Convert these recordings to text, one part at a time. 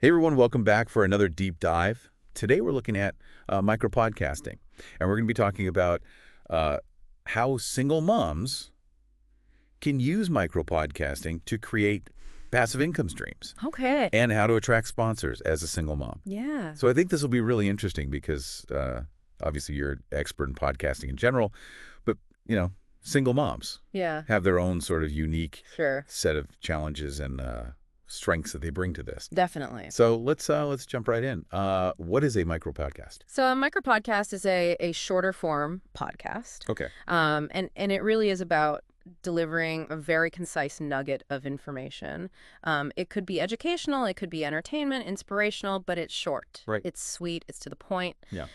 Hey everyone, welcome back for another deep dive. Today we're looking at micro podcasting, and we're going to be talking about uh, how single moms can use micro podcasting to create passive income streams Okay. and how to attract sponsors as a single mom. Yeah. So I think this will be really interesting because obviously you're an expert in podcasting in general, but single moms Yeah. have their own sort of unique Sure. set of challenges and strengths that they bring to this. Definitely. So let's jump right in. What is a micro podcast? So a micro podcast is a shorter form podcast. Okay. And it really is about delivering a very concise nugget of information. It could be educational, it could be entertainment, inspirational, but it's short. Right. It's sweet, it's to the point. Yeah.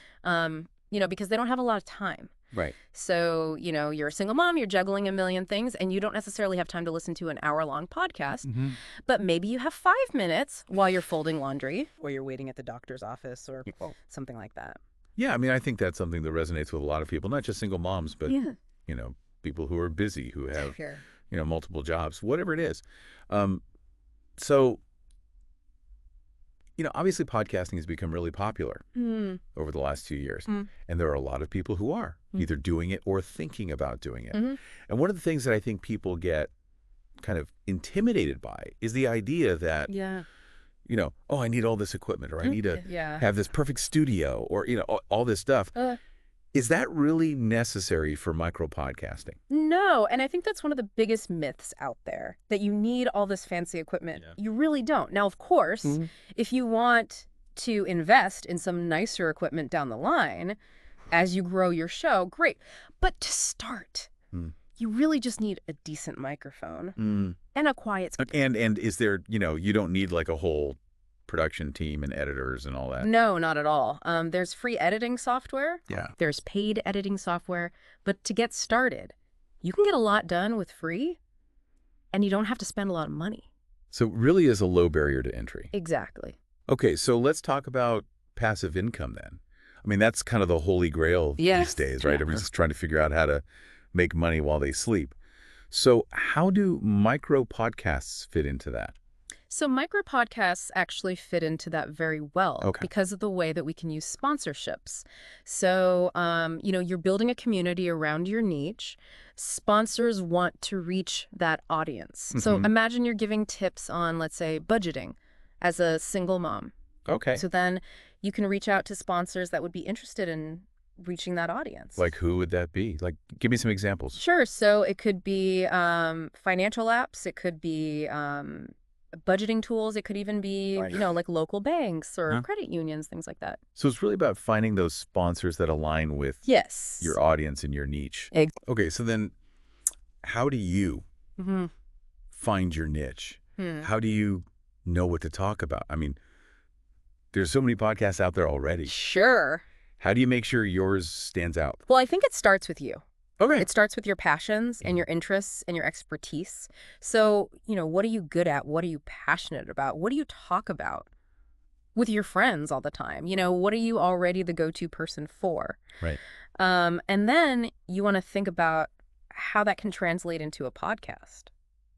Because they don't have a lot of time. Right. So, you're a single mom, you're juggling a million things, and you don't necessarily have time to listen to an hour-long podcast. Mm-hmm. But maybe you have 5 minutes while you're folding laundry or you're waiting at the doctor's office or something like that. Yeah, I mean, I think that's something that resonates with a lot of people, not just single moms, but Yeah. people who are busy, who have Sure. multiple jobs, whatever it is. So obviously podcasting has become really popular Mm. over the last 2 years, Mm. and there are a lot of people who are either doing it or thinking about doing it. Mhm. And one of the things that I think people get kind of intimidated by is the idea that Yeah. oh, I need all this equipment, or I need to Yeah. have this perfect studio, or all this stuff. Is that really necessary for micro podcasting? No, and I think that's one of the biggest myths out there, that you need all this fancy equipment. Yeah. You really don't. Now, of course, Mhm. if you want to invest in some nicer equipment down the line as you grow your show, great. But to start, you really just need a decent microphone and a quiet speaker. And is there, you don't need like a whole production team and editors and all that. No, not at all. There's free editing software. Yeah. There's paid editing software. But to get started, you can get a lot done with free, and you don't have to spend a lot of money. So it really is a low barrier to entry. Exactly. Okay, so let's talk about passive income then. I mean, that's kind of the holy grail Yes. these days, right? Yeah. Everyone's just trying to figure out how to make money while they sleep. So how do micro podcasts fit into that? So micro podcasts actually fit into that very well Okay. because of the way that we can use sponsorships. So, you're building a community around your niche. Sponsors want to reach that audience. So Mhm. imagine you're giving tips on, let's say, budgeting as a single mom. Okay. So then you can reach out to sponsors that would be interested in reaching that audience. Like who would that be? Like, give me some examples. Sure. So it could be financial apps. It could be budgeting tools. It could even be, Right. like local banks or Huh. credit unions, things like that. So it's really about finding those sponsors that align with Yes. your audience and your niche. Okay, so then how do you Mm-hmm. find your niche? Hmm. How do you know what to talk about? I mean, there's so many podcasts out there already. Sure. How do you make sure yours stands out? Well, I think it starts with you. Okay. It starts with your passions and your interests and your expertise. So, what are you good at? What are you passionate about? What do you talk about with your friends all the time? What are you already the go-to person for? Right. And then you want to think about how that can translate into a podcast.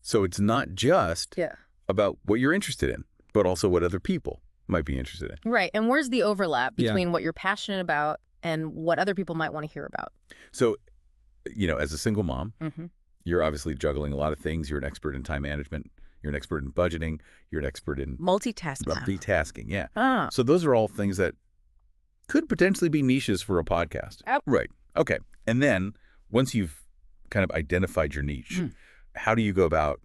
So it's not just Yeah. about what you're interested in, but also what other people might be interested in. Right. And where's the overlap Yeah. between what you're passionate about and what other people might want to hear about? So, as a single mom, Mm-hmm. you're obviously juggling a lot of things. You're an expert in time management. You're an expert in budgeting. You're an expert in multitasking. Yeah. Ah. So those are all things that could potentially be niches for a podcast. Right. Okay. And then once you've kind of identified your niche, how do you go about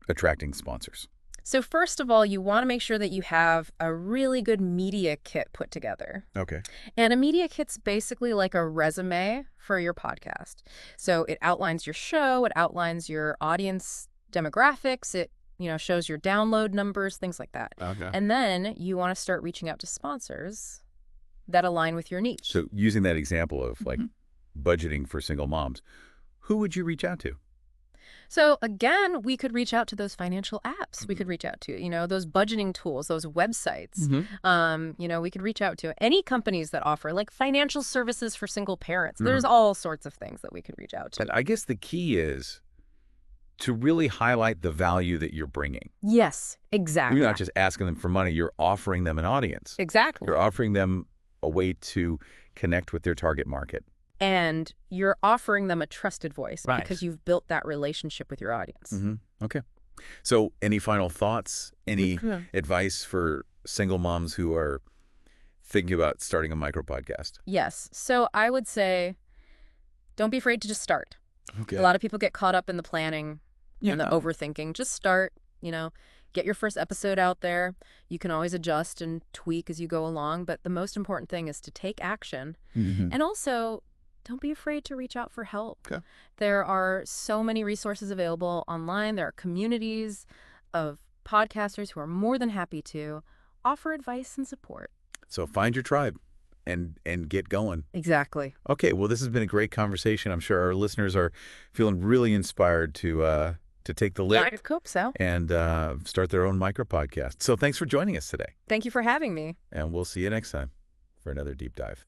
attracting sponsors? So first of all, you want to make sure that you have a really good media kit put together. Okay. And a media kit's basically like a resume for your podcast. So it outlines your show, it outlines your audience demographics, it shows your download numbers, things like that. Okay. And then you want to start reaching out to sponsors that align with your niche. So using that example of like budgeting for single moms, who would you reach out to? So again, we could reach out to those financial apps. We could reach out to, those budgeting tools, those websites. We could reach out to any companies that offer like financial services for single parents. There's all sorts of things that we could reach out to. But I guess the key is to really highlight the value that you're bringing. Yes, exactly. You're not just asking them for money. You're offering them an audience. Exactly. You're offering them a way to connect with their target market. And you're offering them a trusted voice Right. because you've built that relationship with your audience. Okay. So any final thoughts? Any Yeah. advice for single moms who are thinking about starting a micro podcast? Yes. So I would say don't be afraid to just start. Okay. A lot of people get caught up in the planning Yeah. and the overthinking. Just start, get your first episode out there. You can always adjust and tweak as you go along. But the most important thing is to take action. And also, don't be afraid to reach out for help. Okay. There are so many resources available online. There are communities of podcasters who are more than happy to offer advice and support. So find your tribe and get going. Exactly. Okay, well, this has been a great conversation. I'm sure our listeners are feeling really inspired to take the leap I hope so. and start their own micro podcast. So thanks for joining us today, Thank you for having me. and we'll see you next time for another deep dive.